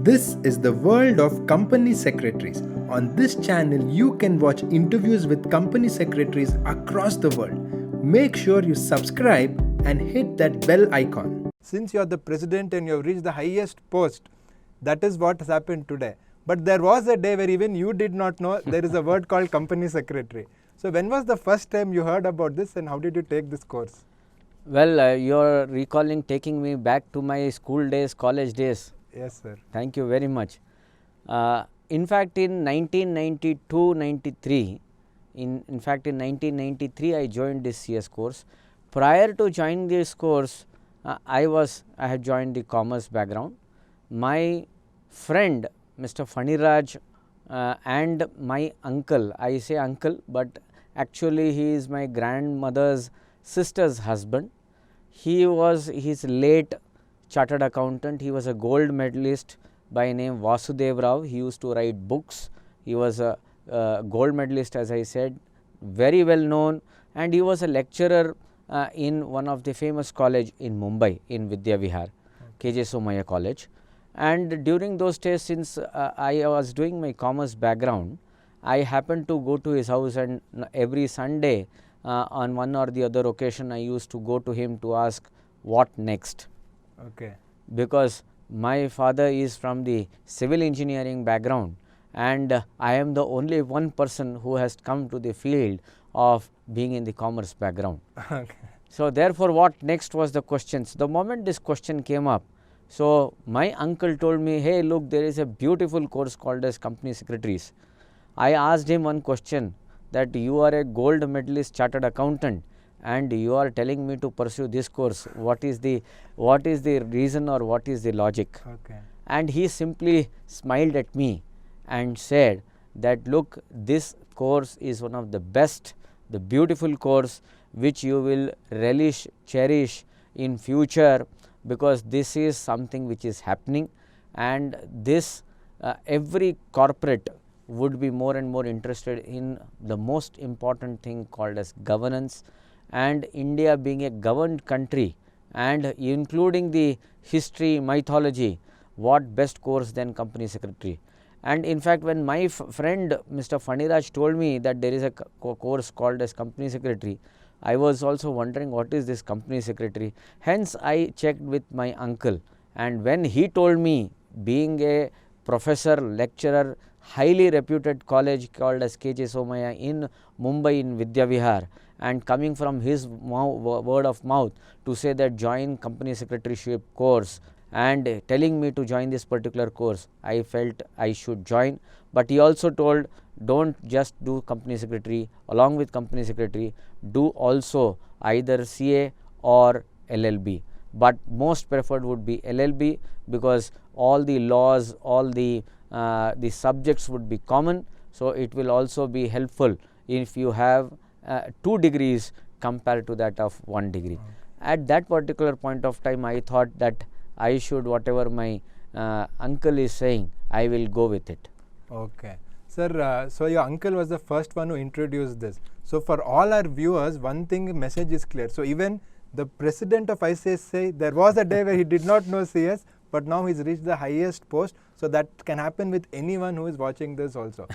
This is the world of company secretaries. On this channel, you can watch interviews with company secretaries across the world. Make sure you subscribe and hit that bell icon. Since you are the president and you have reached the highest post, that is what has happened today. But there was a day where even you did not know there is a word called company secretary. So when was the first time you heard about this and how did you take this course? Well, you're recalling taking me back to my school days, college days. Yes, sir. Thank you very much. In fact, in 1992-93, in 1993, I joined this CS course. Prior to joining this course, I had joined the commerce background. My friend, Mr. Faniraj, and my uncle, I say uncle, but actually he is my grandmother's sister's husband. His late chartered accountant. He was a gold medalist by name Vasudev Rao. He used to write books. He was a gold medalist, as I said, very well known, and he was a lecturer in one of the famous college in Mumbai, in Vidya Vihar, KJ Somaya College. And during those days, since I was doing my commerce background, I happened to go to his house, and every Sunday on one or the other occasion, I used to go to him to ask what next. Okay. Because my father is from the civil engineering background, and I am the only one person who has come to the field of being in the commerce background. Okay. So therefore, what next was the question. So the moment this question came up, so my uncle told me, hey, look, there is a beautiful course called as company secretaries. I asked him one question, that you are a gold medalist chartered accountant and you are telling me to pursue this course. What is the reason or what is the logic? Okay. And he simply smiled at me and said that, look, this course is one of the best, the beautiful course which you will relish, cherish in future, because this is something which is happening, and this every corporate would be more and more interested in the most important thing called as governance, and India being a governed country and including the history, mythology, what best course than company secretary. And in fact, when my friend Mr. Faniraj told me that there is a course called as company secretary, I was also wondering what is this company secretary. Hence, I checked with my uncle, and when he told me, being a professor, lecturer, highly reputed college called as KJ Somaya in Mumbai in Vidya Vihar, and coming from his word of mouth to say that join company secretaryship course and telling me to join this particular course, I felt I should join. But he also told, don't just do company secretary, along with company secretary, do also either CA or LLB. But most preferred would be LLB, because all the laws, all the subjects would be common. So it will also be helpful if you have 2 degrees compared to that of 1 degree. Okay. At that particular point of time, I thought that I should, whatever my uncle is saying, I will go with it. Okay. Sir, so your uncle was the first one who introduced this. So for all our viewers, one thing, message is clear. So even the president of ICSI, there was a day where he did not know CS, but now he's reached the highest post. So that can happen with anyone who is watching this also.